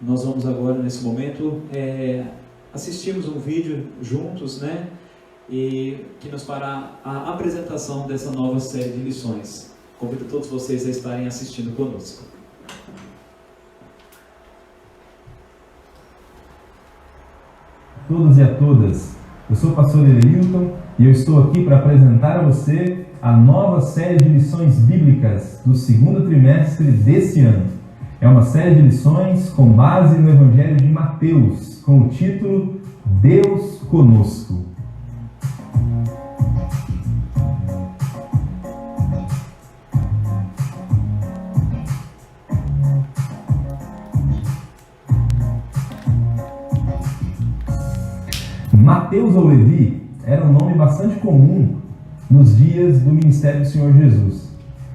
Nós vamos agora, nesse momento, assistirmos um vídeo juntos, né? E que nos fará a apresentação dessa nova série de lições. Convido todos vocês a estarem assistindo conosco. A todos e a todas, eu sou o pastor Eleilton e eu estou aqui para apresentar a você a nova série de lições bíblicas do segundo trimestre desse ano. É uma série de lições com base no Evangelho de Mateus, com o título Deus Conosco. Mateus ou Levi era um nome bastante comum nos dias do ministério do Senhor Jesus.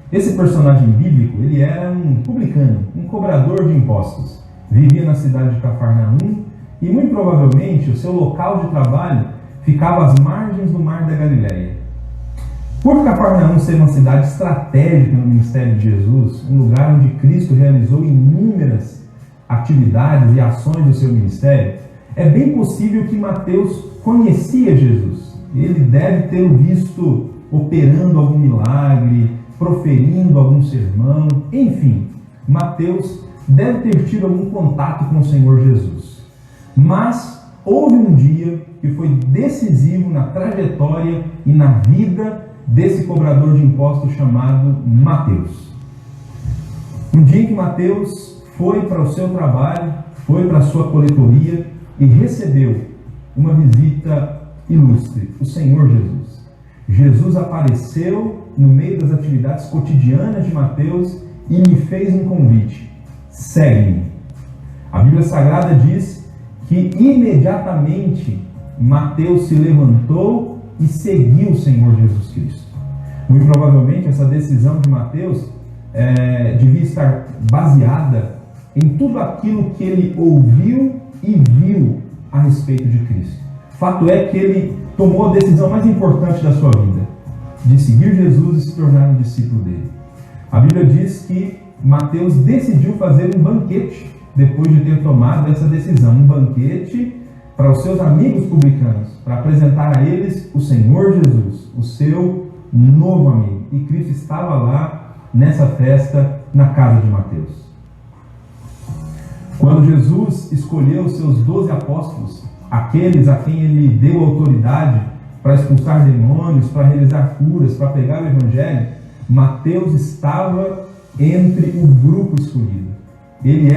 Esse personagem bíblico, ele era um publicano, um cobrador de impostos. Vivia na cidade de Cafarnaum e muito provavelmente o seu local de trabalho ficava às margens do Mar da Galileia. Por Cafarnaum ser uma cidade estratégica no ministério de Jesus, um lugar onde Cristo realizou inúmeras atividades e ações do seu ministério, é bem possível que Mateus conhecia Jesus. Ele deve tê-lo visto operando algum milagre, proferindo algum sermão, enfim, Mateus deve ter tido algum contato com o Senhor Jesus. Mas houve um dia que foi decisivo na trajetória e na vida desse cobrador de impostos chamado Mateus. Um dia em que Mateus foi para o seu trabalho, foi para a sua coletoria e recebeu uma visita ilustre, o Senhor Jesus. Jesus apareceu no meio das atividades cotidianas de Mateus e lhe fez um convite: segue-me. A Bíblia Sagrada diz que imediatamente Mateus se levantou e seguiu o Senhor Jesus Cristo. Muito provavelmente essa decisão de Mateus devia estar baseada em tudo aquilo que ele ouviu e viu a respeito de Cristo. Fato é que ele tomou a decisão mais importante da sua vida, de seguir Jesus e se tornar um discípulo dele. A Bíblia diz que Mateus decidiu fazer um banquete depois de ter tomado essa decisão, um banquete para os seus amigos publicanos, para apresentar a eles o Senhor Jesus, o seu novo amigo. E Cristo estava lá nessa festa na casa de Mateus. Quando Jesus escolheu os seus 12 apóstolos, aqueles a quem ele deu autoridade para expulsar demônios, para realizar curas, para pregar o Evangelho, Mateus estava entre o grupo escolhido. Ele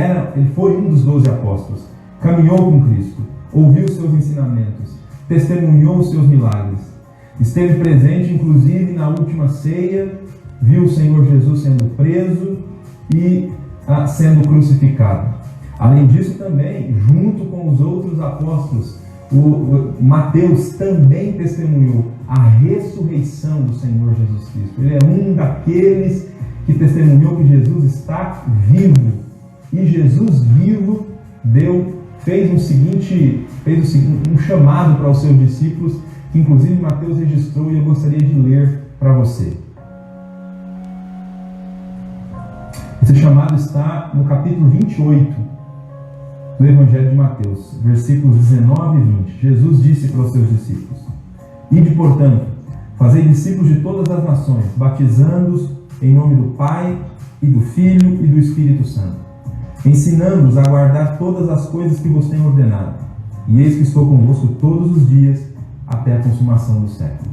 foi um dos 12 apóstolos, caminhou com Cristo, ouviu os seus ensinamentos, testemunhou os seus milagres, esteve presente inclusive na última ceia, viu o Senhor Jesus sendo preso e sendo crucificado. Além disso também, junto com os outros apóstolos, Mateus também testemunhou a ressurreição do Senhor Jesus Cristo. Ele é um daqueles que testemunhou que Jesus está vivo. E Jesus vivo fez um chamado para os seus discípulos, que inclusive Mateus registrou e eu gostaria de ler para você. Esse chamado está no capítulo 28 do Evangelho de Mateus, versículos 19 e 20. Jesus disse para os seus discípulos: Ide, portanto, fazei discípulos de todas as nações, batizando-os em nome do Pai, e do Filho e do Espírito Santo, ensinando-os a guardar todas as coisas que vos tenho ordenado. E eis que estou convosco todos os dias, até a consumação do século.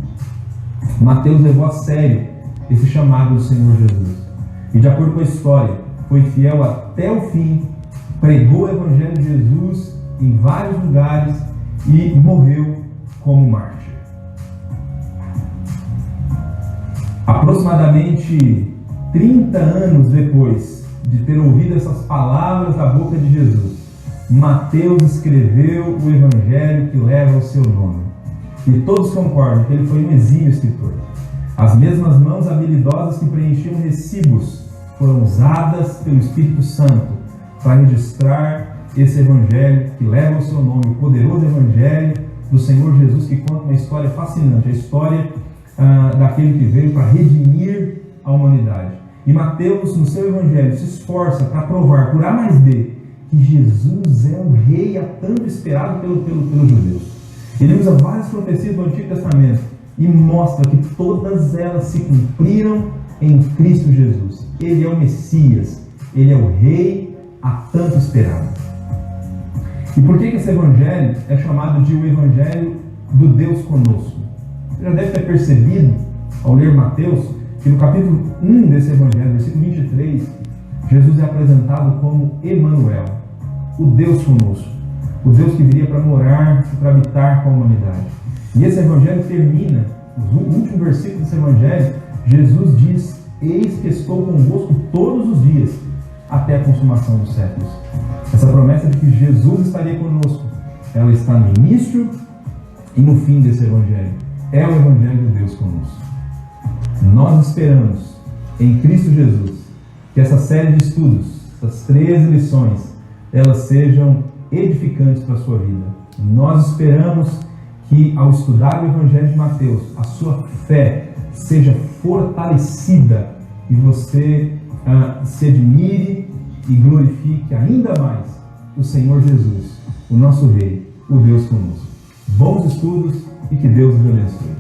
Mateus levou a sério esse chamado do Senhor Jesus. E de acordo com a história, foi fiel até o fim, pregou o Evangelho de Jesus em vários lugares e morreu como mártir. Aproximadamente 30 anos depois de ter ouvido essas palavras da boca de Jesus, Mateus escreveu o Evangelho que leva o seu nome. E todos concordam que ele foi um exímio escritor. As mesmas mãos habilidosas que preenchiam recibos foram usadas pelo Espírito Santo para registrar esse Evangelho que leva o seu nome, o poderoso Evangelho do Senhor Jesus, que conta uma história fascinante, a história daquele que veio para redimir a humanidade. E Mateus, no seu Evangelho, se esforça para provar por A mais B que Jesus é o rei há tanto esperado pelos judeus. Ele usa várias profecias do Antigo Testamento e mostra que todas elas se cumpriram em Cristo Jesus. Ele é o Messias, ele é o rei há tanto esperado. E por que esse evangelho é chamado de o evangelho do Deus conosco? Você já deve ter percebido, ao ler Mateus, que no capítulo 1 desse evangelho, versículo 23, Jesus é apresentado como Emanuel, o Deus conosco, o Deus que viria para morar e para habitar com a humanidade. E esse evangelho termina, no último versículo desse evangelho, Jesus diz: eis que estou convosco todos os dias, até a consumação dos séculos. Essa promessa de que Jesus estaria conosco, ela está no início e no fim desse evangelho. É o evangelho de Deus conosco. Nós esperamos em Cristo Jesus que essa série de estudos, essas 13 lições, elas sejam edificantes para a sua vida. Nós esperamos que, ao estudar o evangelho de Mateus, a sua fé seja fortalecida e você se admire e glorifique ainda mais o Senhor Jesus, o nosso Rei, o Deus conosco. Bons estudos e que Deus nos abençoe.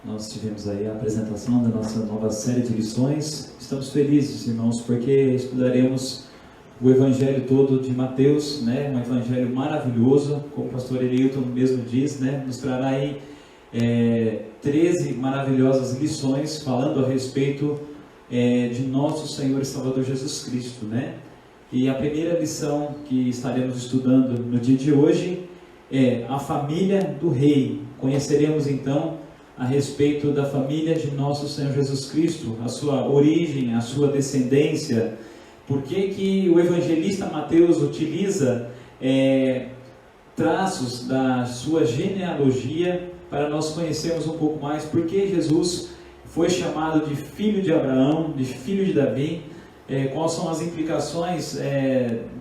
Nós tivemos aí a apresentação da nossa nova série de lições. Estamos felizes, irmãos, porque estudaremos o evangelho todo de Mateus, né? Um evangelho maravilhoso, como o pastor Elilton mesmo diz, né? Nos trará aí 13 maravilhosas lições falando a respeito de nosso Senhor e Salvador Jesus Cristo, né? E a primeira lição que estaremos estudando no dia de hoje é a família do rei. Conheceremos então a respeito da família de nosso Senhor Jesus Cristo, a sua origem, a sua descendência. Por que o evangelista Mateus utiliza traços da sua genealogia para nós conhecermos um pouco mais por que Jesus foi chamado de filho de Abraão, de filho de Davi, quais são as implicações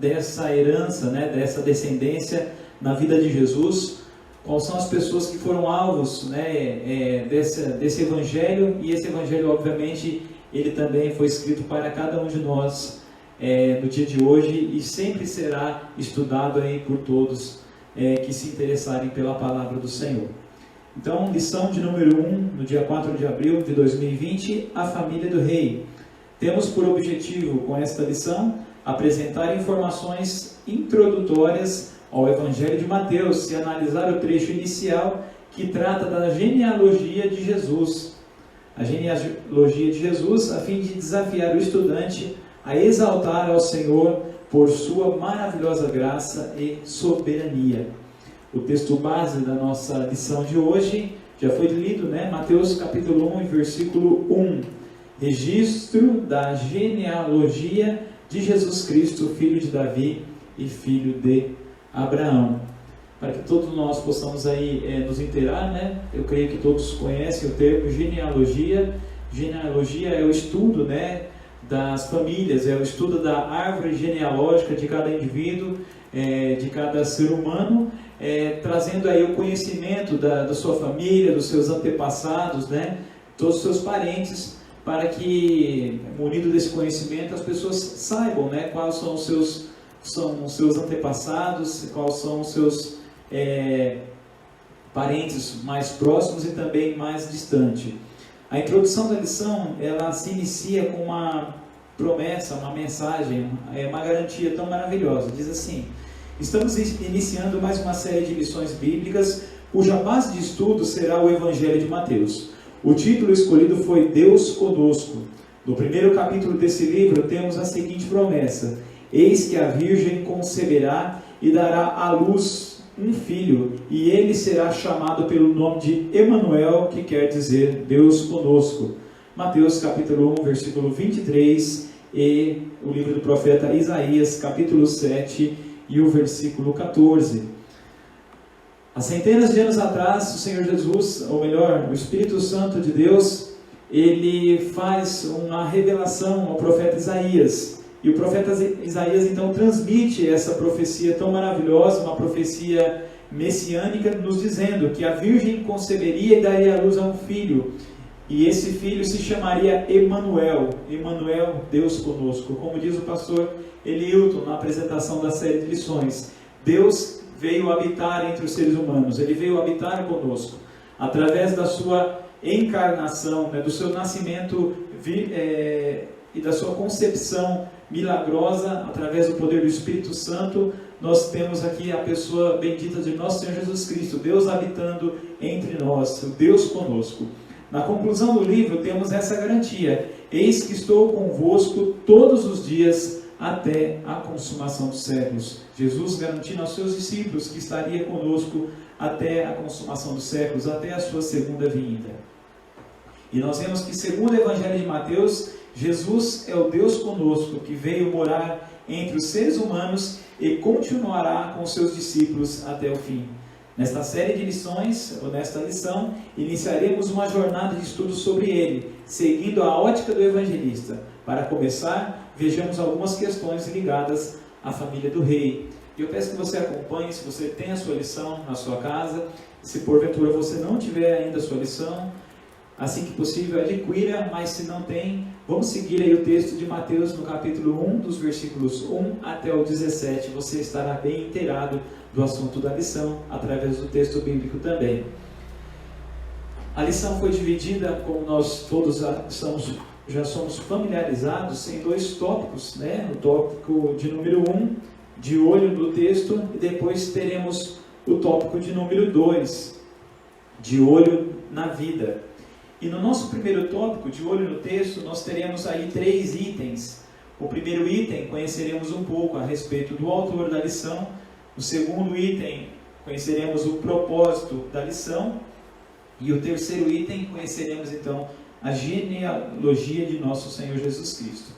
dessa herança, né, dessa descendência na vida de Jesus, quais são as pessoas que foram alvos, né, desse evangelho, e esse evangelho, obviamente, ele também foi escrito para cada um de nós no dia de hoje e sempre será estudado aí por todos que se interessarem pela palavra do Senhor. Então, lição de número 1, no dia 4 de abril de 2020, a família do rei. Temos por objetivo, com esta lição, apresentar informações introdutórias ao Evangelho de Mateus e analisar o trecho inicial que trata da genealogia de Jesus. A genealogia de Jesus, a fim de desafiar o estudante a exaltar ao Senhor por sua maravilhosa graça e soberania. O texto base da nossa lição de hoje já foi lido, né? Mateus capítulo 1, versículo 1. Registro da genealogia de Jesus Cristo, filho de Davi e filho de Abraão. Para que todos nós possamos aí nos inteirar, né? Eu creio que todos conhecem o termo genealogia. Genealogia é o estudo, né, das famílias, é o estudo da árvore genealógica de cada indivíduo, de cada ser humano, trazendo aí o conhecimento da sua família, dos seus antepassados, né, todos os seus parentes, para que, munido desse conhecimento, as pessoas saibam, né, quais são os seus antepassados, quais são os seus parentes mais próximos e também mais distantes. A introdução da lição, ela se inicia com uma promessa, uma mensagem, uma garantia tão maravilhosa. Diz assim: estamos iniciando mais uma série de lições bíblicas, cuja base de estudo será o Evangelho de Mateus. O título escolhido foi Deus Conosco. No primeiro capítulo desse livro temos a seguinte promessa: eis que a Virgem conceberá e dará à luz um filho, e ele será chamado pelo nome de Emanuel, que quer dizer Deus conosco. Mateus capítulo 1, versículo 23, e o livro do profeta Isaías, capítulo 7, e o versículo 14. Há centenas de anos atrás, o Senhor Jesus, ou melhor, o Espírito Santo de Deus, ele faz uma revelação ao profeta Isaías. E o profeta Isaías então transmite essa profecia tão maravilhosa, uma profecia messiânica, nos dizendo que a virgem conceberia e daria à luz a um filho, e esse filho se chamaria Emanuel, Deus conosco. Como diz o pastor Eliilton na apresentação da série de lições, Deus veio habitar entre os seres humanos, Ele veio habitar conosco, através da sua encarnação, do seu nascimento e da sua concepção milagrosa, através do poder do Espírito Santo. Nós temos aqui a pessoa bendita de nosso Senhor Jesus Cristo, Deus habitando entre nós, o Deus conosco. Na conclusão do livro temos essa garantia: eis que estou convosco todos os dias até a consumação dos séculos. Jesus garantindo aos seus discípulos que estaria conosco até a consumação dos séculos, até a sua segunda vinda. E nós vemos que, segundo o Evangelho de Mateus, Jesus é o Deus conosco, que veio morar entre os seres humanos e continuará com seus discípulos até o fim. Nesta série de lições, ou nesta lição, iniciaremos uma jornada de estudo sobre ele, seguindo a ótica do evangelista. Para começar, vejamos algumas questões ligadas à família do rei. E eu peço que você acompanhe, se você tem a sua lição na sua casa, se porventura você não tiver ainda a sua lição, assim que possível adquira, mas se não tem, vamos seguir aí o texto de Mateus no capítulo 1, dos versículos 1 até o 17, você estará bem inteirado do assunto da lição, através do texto bíblico também. A lição foi dividida, como nós todos já somos familiarizados, em dois tópicos, o tópico de número 1, de olho no texto, e depois teremos o tópico de número 2, de olho na vida. E no nosso primeiro tópico, de olho no texto, nós teremos aí 3 itens. O primeiro item, conheceremos um pouco a respeito do autor da lição. O segundo item, conheceremos o propósito da lição. E o terceiro item, conheceremos então a genealogia de nosso Senhor Jesus Cristo.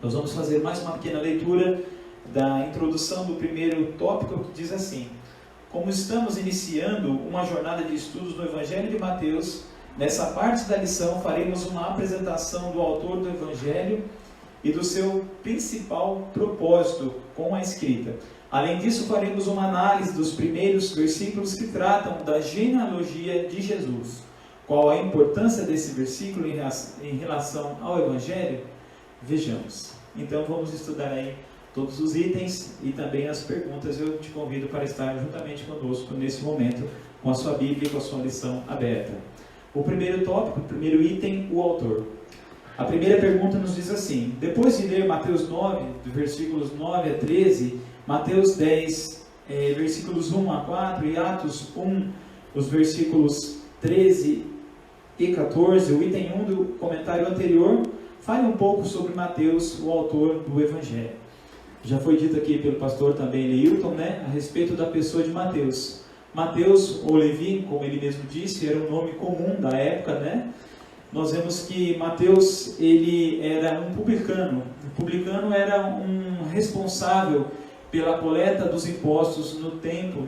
Nós vamos fazer mais uma pequena leitura da introdução do primeiro tópico, que diz assim: como estamos iniciando uma jornada de estudos no Evangelho de Mateus, nessa parte da lição faremos uma apresentação do autor do Evangelho e do seu principal propósito com a escrita. Além disso, faremos uma análise dos primeiros versículos que tratam da genealogia de Jesus. Qual a importância desse versículo em relação ao Evangelho? Vejamos. Então vamos estudar aí todos os itens e também as perguntas. Eu te convido para estar juntamente conosco nesse momento, com a sua Bíblia e com a sua lição aberta. O primeiro tópico, o primeiro item, o autor. A primeira pergunta nos diz assim: depois de ler Mateus 9, versículos 9 a 13, Mateus 10, versículos 1 a 4 e Atos 1, os versículos 13 e 14, o item 1 do comentário anterior, fale um pouco sobre Mateus, o autor do Evangelho. Já foi dito aqui pelo pastor também Eliilton, a respeito da pessoa de Mateus. Mateus, ou Levi, como ele mesmo disse, era um nome comum da época, Nós vemos que Mateus, ele era um publicano. O publicano era um responsável pela coleta dos impostos no tempo,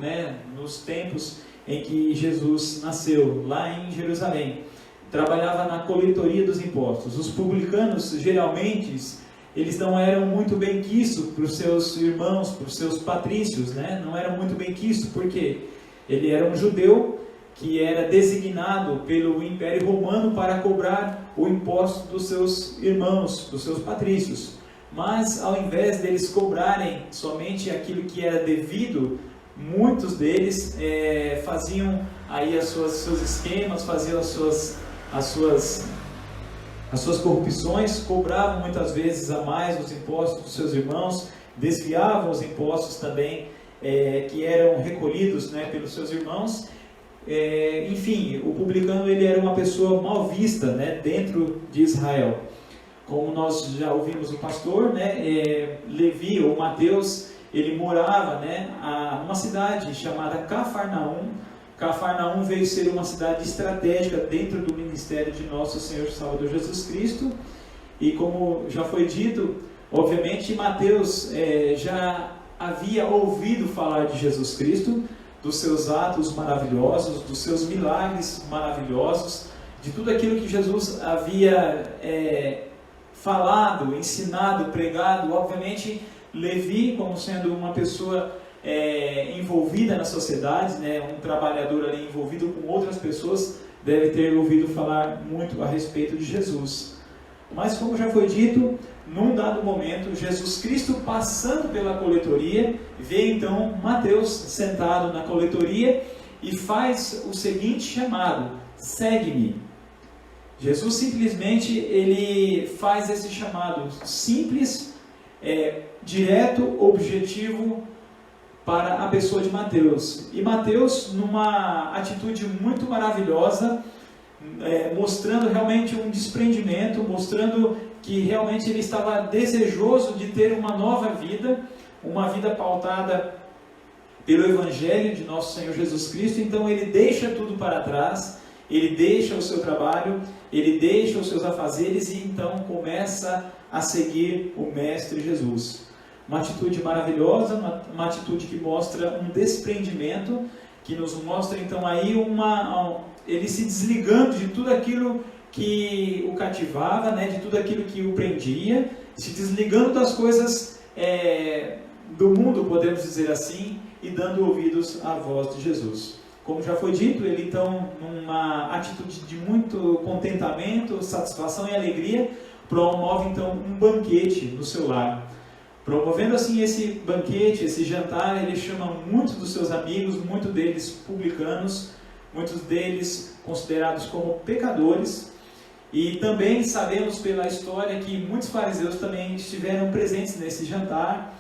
nos tempos em que Jesus nasceu, lá em Jerusalém. Trabalhava na coletoria dos impostos. Os publicanos, geralmente, eles não eram muito bem quistos para os seus irmãos, para os seus patrícios, Não eram muito bem quistos, porque ele era um judeu que era designado pelo Império Romano para cobrar o imposto dos seus irmãos, dos seus patrícios. Mas, ao invés deles cobrarem somente aquilo que era devido, muitos deles faziam aí seus esquemas, faziam as suas corrupções, cobravam muitas vezes a mais os impostos dos seus irmãos, desviavam os impostos também que eram recolhidos pelos seus irmãos. Enfim, o publicano ele era uma pessoa mal vista dentro de Israel. Como nós já ouvimos o pastor, Levi ou Mateus, ele morava numa cidade chamada Cafarnaum. Cafarnaum veio ser uma cidade estratégica dentro do ministério de nosso Senhor Salvador Jesus Cristo. E como já foi dito, obviamente Mateus já havia ouvido falar de Jesus Cristo, dos seus atos maravilhosos, dos seus milagres maravilhosos, de tudo aquilo que Jesus havia falado, ensinado, pregado. Obviamente, Levi, como sendo uma pessoa envolvida na sociedade, né, um trabalhador ali envolvido com outras pessoas, deve ter ouvido falar muito a respeito de Jesus. Mas, como já foi dito, num dado momento, Jesus Cristo passando pela coletoria, vê então Mateus sentado na coletoria e faz o seguinte chamado: segue-me. Jesus simplesmente ele faz esse chamado simples, direto, objetivo para a pessoa de Mateus. E Mateus, numa atitude muito maravilhosa, mostrando realmente um desprendimento, mostrando que realmente ele estava desejoso de ter uma nova vida, uma vida pautada pelo Evangelho de nosso Senhor Jesus Cristo. Então ele deixa tudo para trás, ele deixa o seu trabalho, ele deixa os seus afazeres e então começa a seguir o Mestre Jesus. Uma atitude maravilhosa, uma atitude que mostra um desprendimento, que nos mostra então aí ele se desligando de tudo aquilo que o cativava, né, de tudo aquilo que o prendia, se desligando das coisas do mundo, podemos dizer assim, e dando ouvidos à voz de Jesus. Como já foi dito, ele então, numa atitude de muito contentamento, satisfação e alegria, promove então um banquete no seu lar. Promovendo assim esse banquete, esse jantar, ele chama muitos dos seus amigos, muitos deles publicanos, muitos deles considerados como pecadores. E também sabemos pela história que muitos fariseus também estiveram presentes nesse jantar.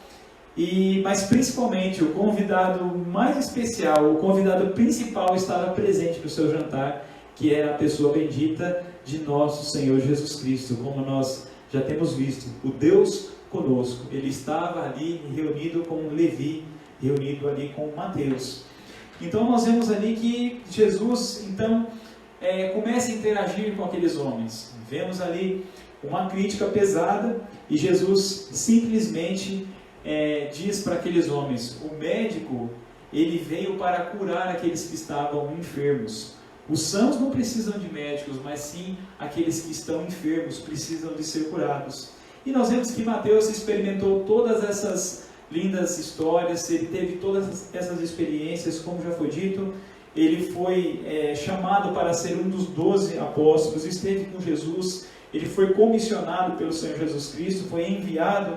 Mas principalmente o convidado mais especial, o convidado principal estava presente no seu jantar, que era a pessoa bendita de nosso Senhor Jesus Cristo, como nós já temos visto, o Deus conosco. Ele estava ali reunido com Levi, reunido ali com Mateus. Então nós vemos ali que Jesus então começa a interagir com aqueles homens. Vemos ali uma crítica pesada e Jesus simplesmente diz para aqueles homens: o médico ele veio para curar aqueles que estavam enfermos. Os sãos não precisam de médicos, mas sim aqueles que estão enfermos precisam de ser curados. E nós vemos que Mateus experimentou todas essas lindas histórias, ele teve todas essas experiências, como já foi dito. Ele foi chamado para ser um dos 12 apóstolos, esteve com Jesus, ele foi comissionado pelo Senhor Jesus Cristo, foi enviado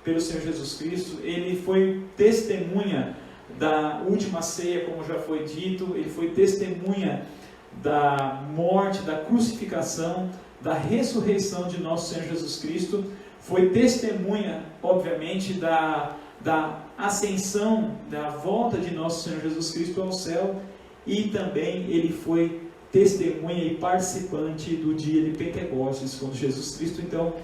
pelo Senhor Jesus Cristo, ele foi testemunha da última ceia, como já foi dito, ele foi testemunha da morte, da crucificação, da ressurreição de nosso Senhor Jesus Cristo, foi testemunha, obviamente, da ascensão, da volta de nosso Senhor Jesus Cristo ao céu, e também ele foi testemunha e participante do dia de Pentecostes, quando Jesus Cristo então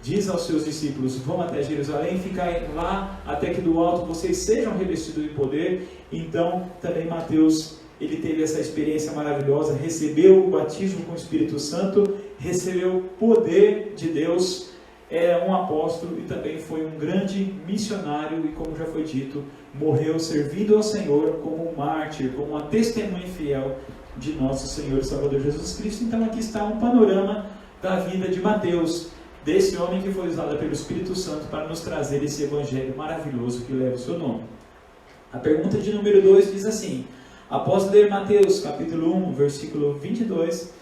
diz aos seus discípulos: vão até Jerusalém, ficai lá até que do alto vocês sejam revestidos de poder. Então também Mateus, ele teve essa experiência maravilhosa, recebeu o batismo com o Espírito Santo, recebeu o poder de Deus, é um apóstolo e também foi um grande missionário e, como já foi dito, morreu servindo ao Senhor como um mártir, como uma testemunha fiel de nosso Senhor e Salvador Jesus Cristo. Então aqui está um panorama da vida de Mateus, desse homem que foi usado pelo Espírito Santo para nos trazer esse evangelho maravilhoso que leva o seu nome. A pergunta de número 2 diz assim: após ler Mateus capítulo 1, versículo 22,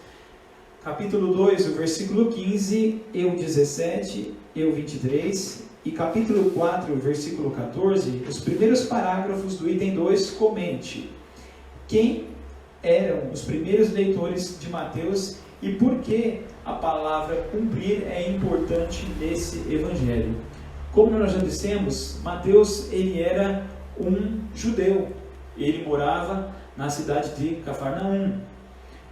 capítulo 2, o versículo 15, e o 17, e o 23, e capítulo 4, versículo 14, os primeiros parágrafos do item 2, comente quem eram os primeiros leitores de Mateus e por que a palavra cumprir é importante nesse evangelho. Como nós já dissemos, Mateus ele era um judeu, ele morava na cidade de Cafarnaum.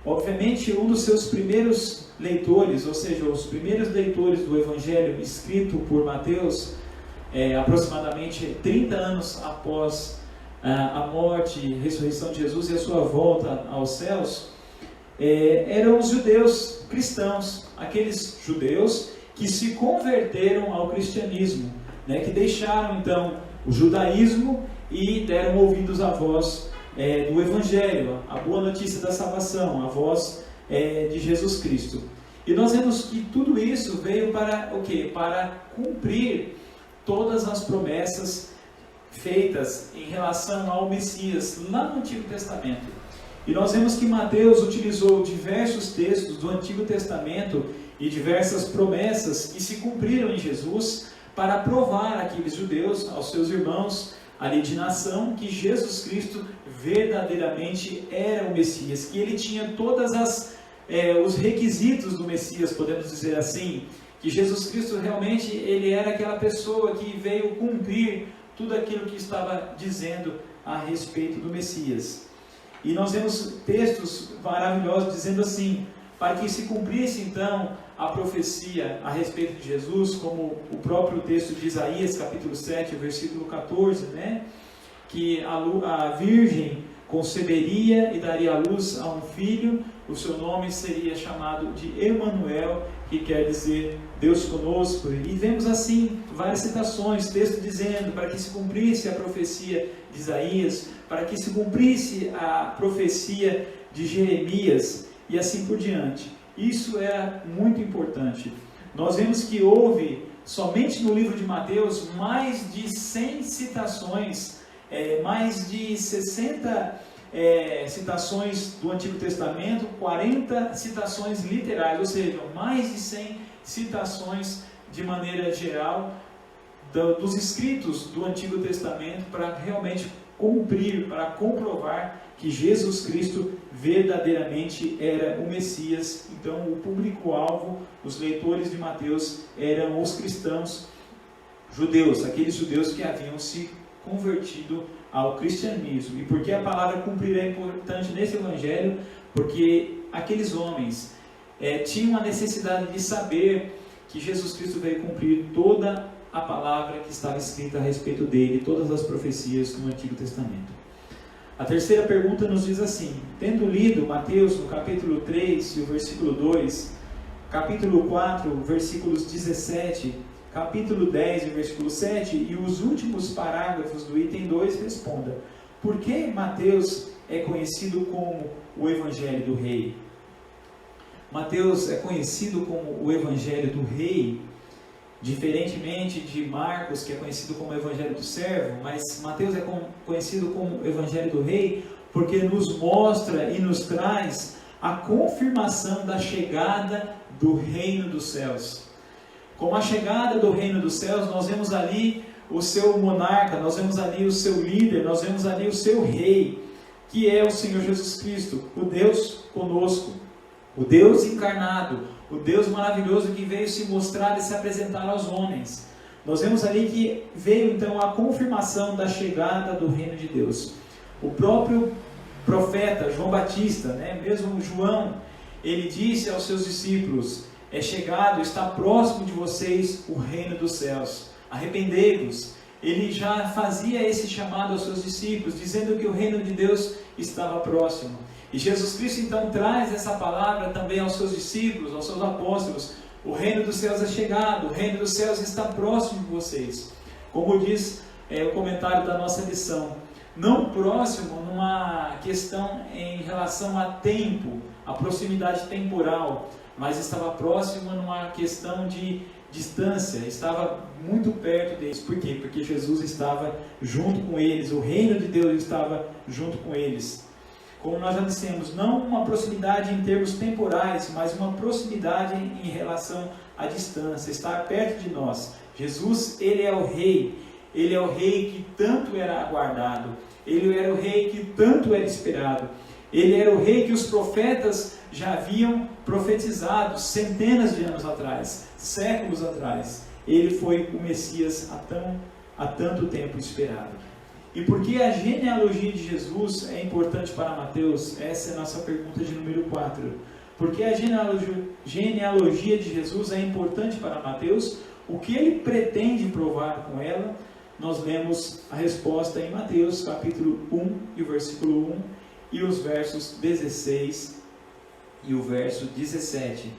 Obviamente, um dos seus primeiros leitores, ou seja, os primeiros leitores do evangelho escrito por Mateus, aproximadamente 30 anos após a morte e ressurreição de Jesus e a sua volta aos céus, eram os judeus cristãos, aqueles judeus que se converteram ao cristianismo, né, que deixaram então o judaísmo e deram ouvidos à voz do evangelho, a boa notícia da salvação, a voz de Jesus Cristo. E nós vemos que tudo isso veio para o quê? Para cumprir todas as promessas feitas em relação ao Messias lá no Antigo Testamento. E nós vemos que Mateus utilizou diversos textos do Antigo Testamento e diversas promessas que se cumpriram em Jesus para provar àqueles judeus, aos seus irmãos ali de nação, que Jesus Cristo verdadeiramente era o Messias, que ele tinha todas os requisitos do Messias, podemos dizer assim, que Jesus Cristo realmente ele era aquela pessoa que veio cumprir tudo aquilo que estava dizendo a respeito do Messias. E nós vemos textos maravilhosos dizendo assim, para que se cumprisse então a profecia a respeito de Jesus, como o próprio texto de Isaías, capítulo 7, versículo 14, né? Que a virgem conceberia e daria à luz a um filho, o seu nome seria chamado de Emanuel, que quer dizer Deus conosco. E vemos assim várias citações, texto dizendo para que se cumprisse a profecia de Isaías, para que se cumprisse a profecia de Jeremias e assim por diante. Isso é muito importante. Nós vemos que houve, somente no livro de Mateus, mais de 100 citações, mais de 60 citações do Antigo Testamento, 40 citações literais, ou seja, mais de 100 citações de maneira geral dos escritos do Antigo Testamento para realmente cumprir, para comprovar que Jesus Cristo verdadeiramente era o Messias. Então o público-alvo, os leitores de Mateus, eram os cristãos judeus, aqueles judeus que haviam se convertido ao cristianismo. E por que a palavra cumprir é importante nesse evangelho? Porque aqueles homens tinham a necessidade de saber que Jesus Cristo veio cumprir toda a palavra que estava escrita a respeito dele, todas as profecias no Antigo Testamento. A terceira pergunta nos diz assim: tendo lido Mateus no capítulo 3 e o versículo 2, capítulo 4, versículos 17, capítulo 10 e versículo 7 e os últimos parágrafos do item 2, responda: por que Mateus é conhecido como o Evangelho do Rei? Mateus é conhecido como o Evangelho do Rei, diferentemente de Marcos, que é conhecido como o Evangelho do Servo, mas Mateus é conhecido como o Evangelho do Rei porque nos mostra e nos traz a confirmação da chegada do reino dos céus. Com a chegada do reino dos céus, nós vemos ali o seu monarca, nós vemos ali o seu líder, nós vemos ali o seu rei, que é o Senhor Jesus Cristo, o Deus conosco, o Deus encarnado, o Deus maravilhoso que veio se mostrar e se apresentar aos homens. Nós vemos ali que veio então a confirmação da chegada do reino de Deus. O próprio profeta João Batista, mesmo João, ele disse aos seus discípulos: é chegado, está próximo de vocês o reino dos céus, arrependei-vos. Ele já fazia esse chamado aos seus discípulos, dizendo que o reino de Deus estava próximo. E Jesus Cristo então traz essa palavra também aos seus discípulos, aos seus apóstolos: o reino dos céus é chegado, o reino dos céus está próximo de vocês. Como diz o comentário da nossa lição, não próximo numa questão em relação a tempo, a proximidade temporal, mas estava próximo numa questão de distância, estava muito perto deles. Por quê? Porque Jesus estava junto com eles, o reino de Deus estava junto com eles. Como nós já dissemos, não uma proximidade em termos temporais, mas uma proximidade em relação à distância, estar perto de nós. Jesus, ele é o rei que tanto era aguardado, ele era o rei que tanto era esperado, ele era o rei que os profetas já haviam profetizado centenas de anos atrás, séculos atrás. Ele foi o Messias há tanto tempo esperado. E por que a genealogia de Jesus é importante para Mateus? Essa é a nossa pergunta de número 4. Por que a genealogia de Jesus é importante para Mateus? O que ele pretende provar com ela? Nós lemos a resposta em Mateus, capítulo 1 e o versículo 1 e os versos 16 e o verso 17.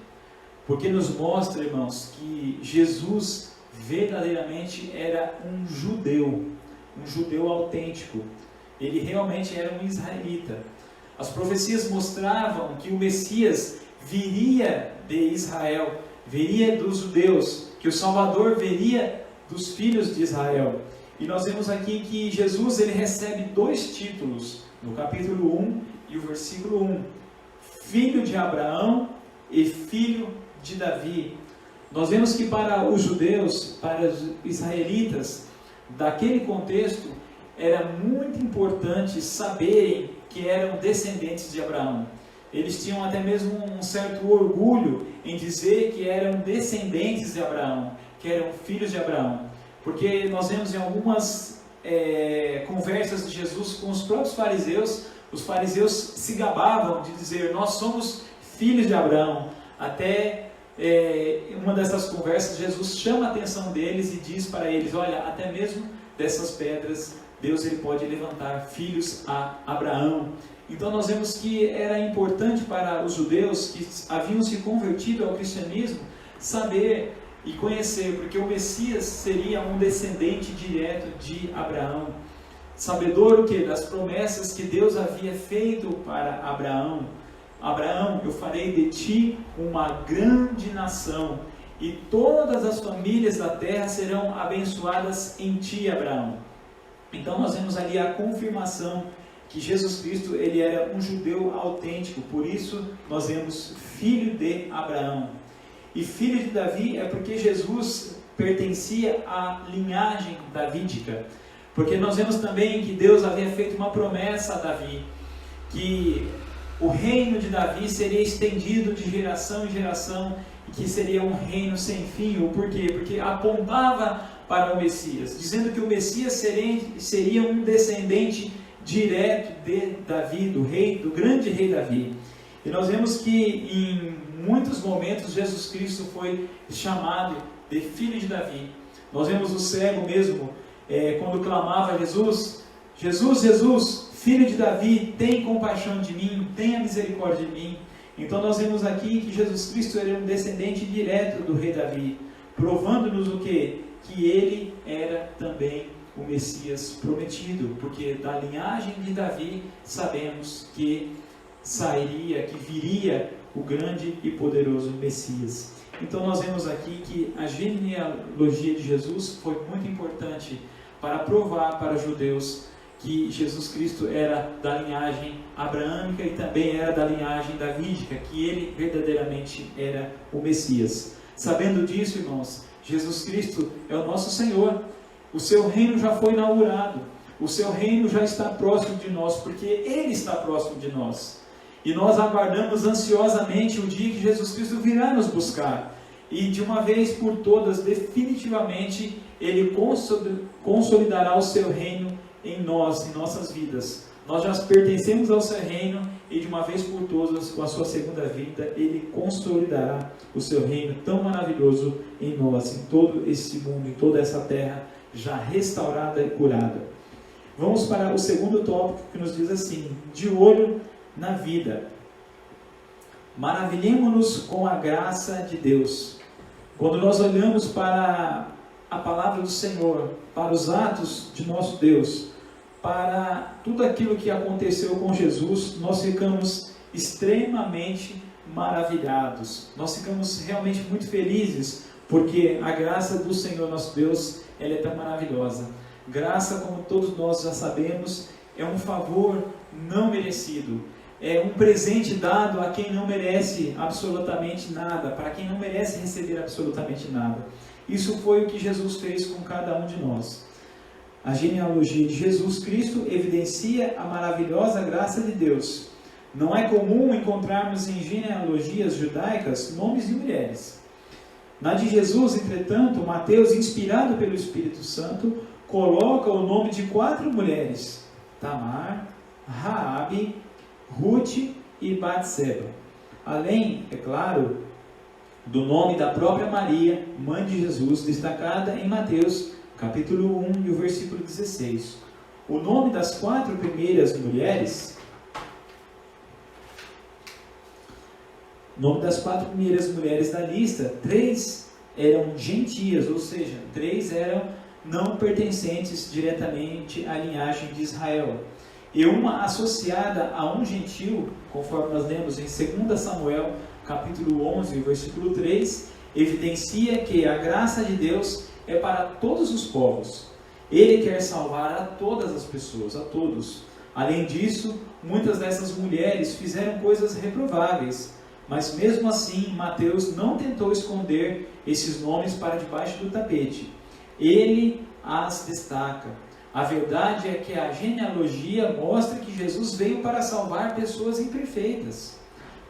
Porque nos mostra, irmãos, que Jesus verdadeiramente era um judeu autêntico. Ele realmente era um israelita. As profecias mostravam que o Messias viria de Israel, viria dos judeus, que o Salvador viria dos filhos de Israel. E nós vemos aqui que Jesus ele recebe 2 títulos, no capítulo 1 e o versículo 1. Filho de Abraão e filho de Davi. Nós vemos que para os judeus, para os israelitas, daquele contexto, era muito importante saberem que eram descendentes de Abraão. Eles tinham até mesmo um certo orgulho em dizer que eram descendentes de Abraão, que eram filhos de Abraão. Porque nós vemos em algumas conversas de Jesus com os próprios fariseus, os fariseus se gabavam de dizer: nós somos filhos de Abraão. Até uma dessas conversas, Jesus chama a atenção deles e diz para eles: olha, até mesmo dessas pedras, Deus ele pode levantar filhos a Abraão. Então nós vemos que era importante para os judeus que haviam se convertido ao cristianismo saber e conhecer, porque o Messias seria um descendente direto de Abraão. Sabedor o que? Das promessas que Deus havia feito para Abraão. Abraão, eu farei de ti uma grande nação, e todas as famílias da terra serão abençoadas em ti, Abraão. Então nós vemos ali a confirmação que Jesus Cristo ele era um judeu autêntico, por isso nós vemos filho de Abraão. E filho de Davi é porque Jesus pertencia à linhagem davídica, porque nós vemos também que Deus havia feito uma promessa a Davi, que o reino de Davi seria estendido de geração em geração, e que seria um reino sem fim. O porquê? Porque apontava para o Messias, dizendo que o Messias seria um descendente direto de Davi, do grande rei Davi. E nós vemos que em muitos momentos Jesus Cristo foi chamado de filho de Davi. Nós vemos o cego mesmo, quando clamava a Jesus: Jesus, Jesus, filho de Davi, tem compaixão de mim, tenha misericórdia de mim. Então nós vemos aqui que Jesus Cristo era um descendente direto do rei Davi, provando-nos o quê? Que ele era também o Messias prometido, porque da linhagem de Davi sabemos que viria o grande e poderoso Messias. Então nós vemos aqui que a genealogia de Jesus foi muito importante para provar para os judeus que Jesus Cristo era da linhagem abraâmica e também era da linhagem davídica, que ele verdadeiramente era o Messias. Sabendo disso, irmãos, Jesus Cristo é o nosso Senhor. O seu reino já foi inaugurado, o seu reino já está próximo de nós, porque ele está próximo de nós. E nós aguardamos ansiosamente o dia que Jesus Cristo virá nos buscar. E de uma vez por todas, definitivamente, ele consolidará o seu reino em nós, em nossas vidas. Nós já pertencemos ao seu reino e de uma vez por todas, com a sua segunda vinda, ele consolidará o seu reino tão maravilhoso em nós, em todo esse mundo, em toda essa terra já restaurada e curada. Vamos para o segundo tópico, que nos diz assim: de olho na vida. Maravilhemo-nos com a graça de Deus. Quando nós olhamos para a palavra do Senhor, para os atos de nosso Deus, para tudo aquilo que aconteceu com Jesus, nós ficamos extremamente maravilhados. Nós ficamos realmente muito felizes, porque a graça do Senhor nosso Deus, ela é tão maravilhosa. Graça, como todos nós já sabemos, é um favor não merecido. É um presente dado a quem não merece absolutamente nada, para quem não merece receber absolutamente nada. Isso foi o que Jesus fez com cada um de nós. A genealogia de Jesus Cristo evidencia a maravilhosa graça de Deus. Não é comum encontrarmos em genealogias judaicas nomes de mulheres. Na de Jesus, entretanto, Mateus, inspirado pelo Espírito Santo, coloca o nome de 4 mulheres: Tamar, Raabe, Ruth e Batseba. Além, é claro, do nome da própria Maria, mãe de Jesus, destacada em Mateus, capítulo 1 e o versículo 16. O nome das 4 primeiras mulheres, da lista, 3 eram gentias, ou seja, 3 eram não pertencentes diretamente à linhagem de Israel. E uma associada a um gentil, conforme nós lemos em 2 Samuel, capítulo 11, versículo 3, evidencia que a graça de Deus é para todos os povos. Ele quer salvar a todas as pessoas, a todos. Além disso, muitas dessas mulheres fizeram coisas reprováveis, mas mesmo assim, Mateus não tentou esconder esses nomes para debaixo do tapete. Ele as destaca. A verdade é que a genealogia mostra que Jesus veio para salvar pessoas imperfeitas.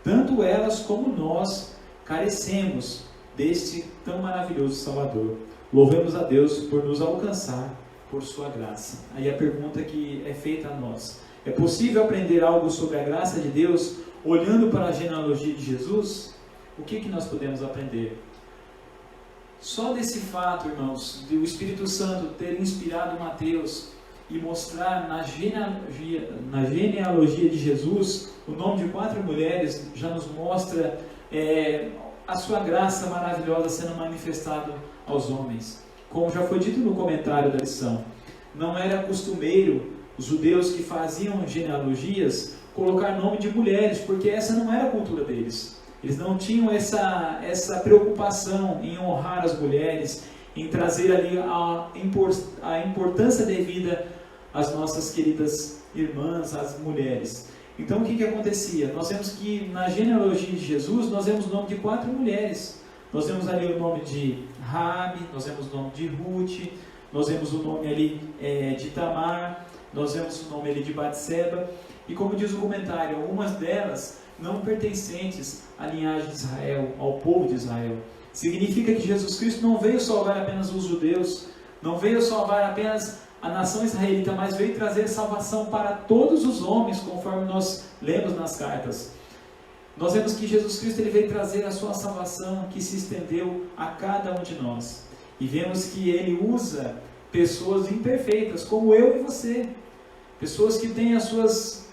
Tanto elas como nós carecemos deste tão maravilhoso Salvador. Louvemos a Deus por nos alcançar por sua graça. Aí a pergunta que é feita a nós: é possível aprender algo sobre a graça de Deus olhando para a genealogia de Jesus? O que nós podemos aprender? Só desse fato, irmãos, de o Espírito Santo ter inspirado Mateus e mostrar na genealogia de Jesus o nome de 4 mulheres, já nos mostra a sua graça maravilhosa sendo manifestada aos homens. Como já foi dito no comentário da lição, não era costumeiro os judeus que faziam genealogias colocar nome de mulheres, porque essa não era a cultura deles. Eles não tinham essa preocupação em honrar as mulheres, em trazer ali a importância devida às nossas queridas irmãs, às mulheres. Então o que acontecia? Nós vemos que na genealogia de Jesus, nós vemos o nome de 4 mulheres. Nós vemos ali o nome de Raabe, nós vemos o nome de Ruth, nós vemos o nome ali de Tamar, nós vemos o nome ali de Batseba. E como diz o comentário, algumas delas não pertencentes à linhagem de Israel, ao povo de Israel. Significa que Jesus Cristo não veio salvar apenas os judeus, não veio salvar apenas a nação israelita, mas veio trazer salvação para todos os homens, conforme nós lemos nas cartas. Nós vemos que Jesus Cristo ele veio trazer a sua salvação que se estendeu a cada um de nós. E vemos que ele usa pessoas imperfeitas, como eu e você. Pessoas que têm as suas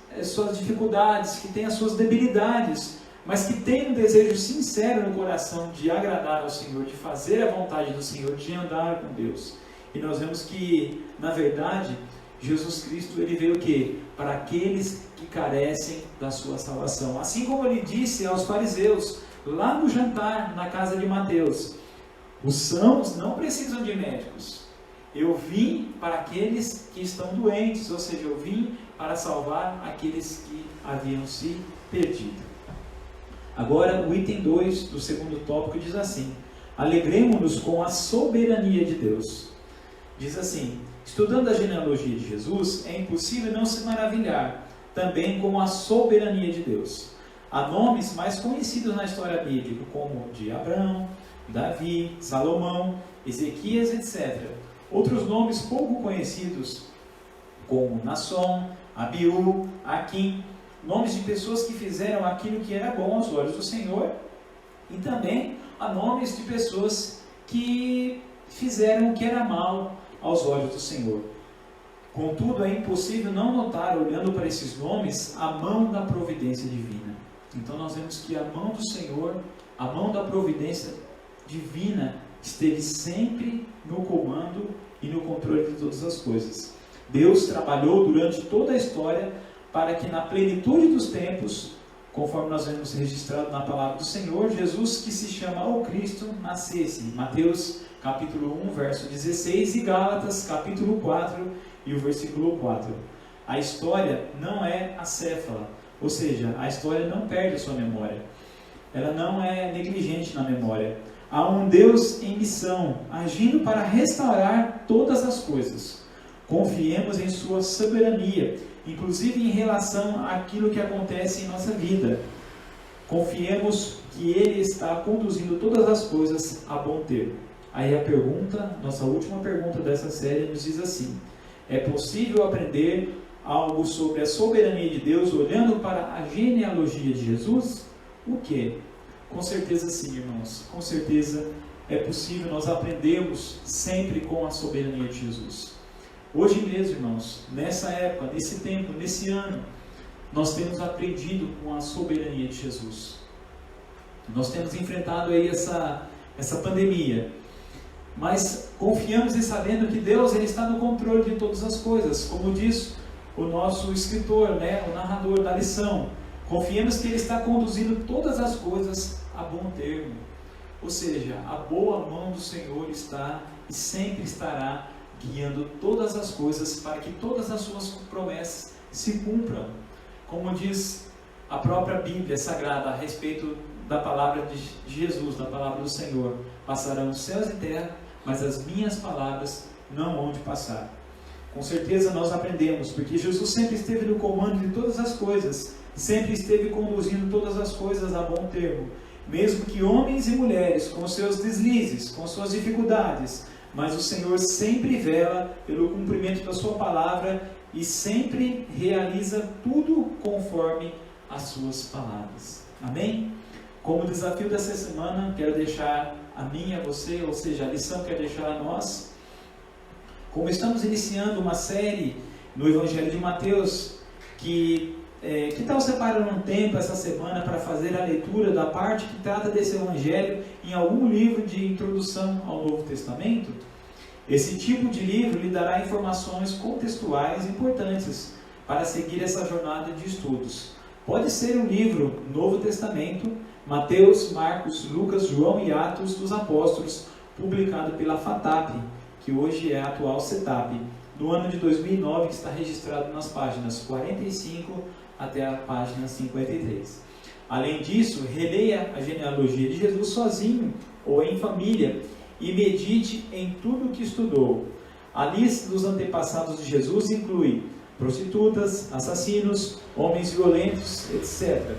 dificuldades, que têm as suas debilidades, mas que têm um desejo sincero no coração de agradar ao Senhor, de fazer a vontade do Senhor, de andar com Deus. E nós vemos que, na verdade, Jesus Cristo ele veio o quê? Para aqueles que carecem da sua salvação. Assim como ele disse aos fariseus, lá no jantar, na casa de Mateus: os sãos não precisam de médicos. Eu vim para aqueles que estão doentes, ou seja, eu vim para salvar aqueles que haviam se perdido. Agora, o item 2 do segundo tópico diz assim: alegremo-nos com a soberania de Deus. Diz assim: estudando a genealogia de Jesus, é impossível não se maravilhar também com a soberania de Deus. Há nomes mais conhecidos na história bíblica, como de Abraão, Davi, Salomão, Ezequias, etc. Outros nomes pouco conhecidos, como Nasson, Abiú, Aquim, nomes de pessoas que fizeram aquilo que era bom aos olhos do Senhor, e também há nomes de pessoas que fizeram o que era mal aos olhos do Senhor. Contudo, é impossível não notar, olhando para esses nomes, a mão da providência divina. Então nós vemos que a mão do Senhor, a mão da providência divina, esteve sempre no comando e no controle de todas as coisas. Deus trabalhou durante toda a história para que na plenitude dos tempos, conforme nós vemos registrado na palavra do Senhor, Jesus, que se chama o Cristo, nascesse. Mateus capítulo 1, verso 16, e Gálatas capítulo 4 e o versículo 4. A história não é acéfala, ou seja, a história não perde a sua memória. Ela não é negligente na memória. Há um Deus em missão, agindo para restaurar todas as coisas. Confiemos em sua soberania, inclusive em relação àquilo que acontece em nossa vida. Confiemos que Ele está conduzindo todas as coisas a bom termo. Aí a pergunta, nossa última pergunta dessa série nos diz assim: é possível aprender algo sobre a soberania de Deus olhando para a genealogia de Jesus? O que? Com certeza sim, irmãos. Com certeza é possível nós aprendermos sempre com a soberania de Jesus. Hoje mesmo, irmãos, nessa época, nesse tempo, nesse ano, nós temos aprendido com a soberania de Jesus. Nós temos enfrentado aí essa pandemia, mas confiamos e sabendo que Deus ele está no controle de todas as coisas, como diz o nosso escritor, o narrador da lição. Confiemos que Ele está conduzindo todas as coisas a bom termo. Ou seja, a boa mão do Senhor está e sempre estará guiando todas as coisas para que todas as suas promessas se cumpram. Como diz a própria Bíblia Sagrada a respeito da palavra de Jesus, da palavra do Senhor: passarão os céus e terra, mas as minhas palavras não hão de passar. Com certeza nós aprendemos, porque Jesus sempre esteve no comando de todas as coisas, sempre esteve conduzindo todas as coisas a bom termo, mesmo que homens e mulheres, com seus deslizes, com suas dificuldades, mas o Senhor sempre vela pelo cumprimento da sua palavra e sempre realiza tudo conforme as suas palavras. Amém? Como desafio dessa semana, quero deixar a mim e a você, ou seja, a lição que quero deixar a nós. Como estamos iniciando uma série no Evangelho de Mateus, que tal separando um tempo essa semana para fazer a leitura da parte que trata desse Evangelho em algum livro de introdução ao Novo Testamento? Esse tipo de livro lhe dará informações contextuais importantes para seguir essa jornada de estudos. Pode ser um livro Novo Testamento, Mateus, Marcos, Lucas, João e Atos dos Apóstolos, publicado pela FATAP, que hoje é a atual CETAP, do ano de 2009, que está registrado nas páginas 45 até a página 53. Além disso, releia a genealogia de Jesus sozinho ou em família e medite em tudo o que estudou. A lista dos antepassados de Jesus inclui prostitutas, assassinos, homens violentos, etc.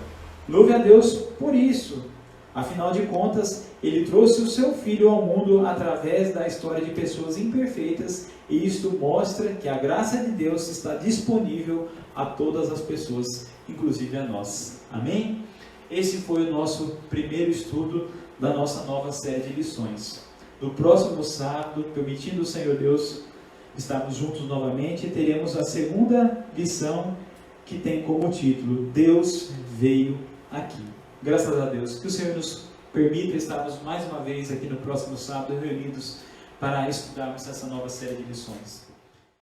Louve a Deus por isso. Afinal de contas, Ele trouxe o seu Filho ao mundo através da história de pessoas imperfeitas, e isto mostra que a graça de Deus está disponível a todas as pessoas, inclusive a nós. Amém? Esse foi o nosso primeiro estudo da nossa nova série de lições. No próximo sábado, permitindo o Senhor Deus estarmos juntos novamente, teremos a segunda lição, que tem como título: Deus veio aqui. Graças a Deus. Que o Senhor nos permita estarmos mais uma vez aqui no próximo sábado reunidos para estudarmos essa nova série de lições.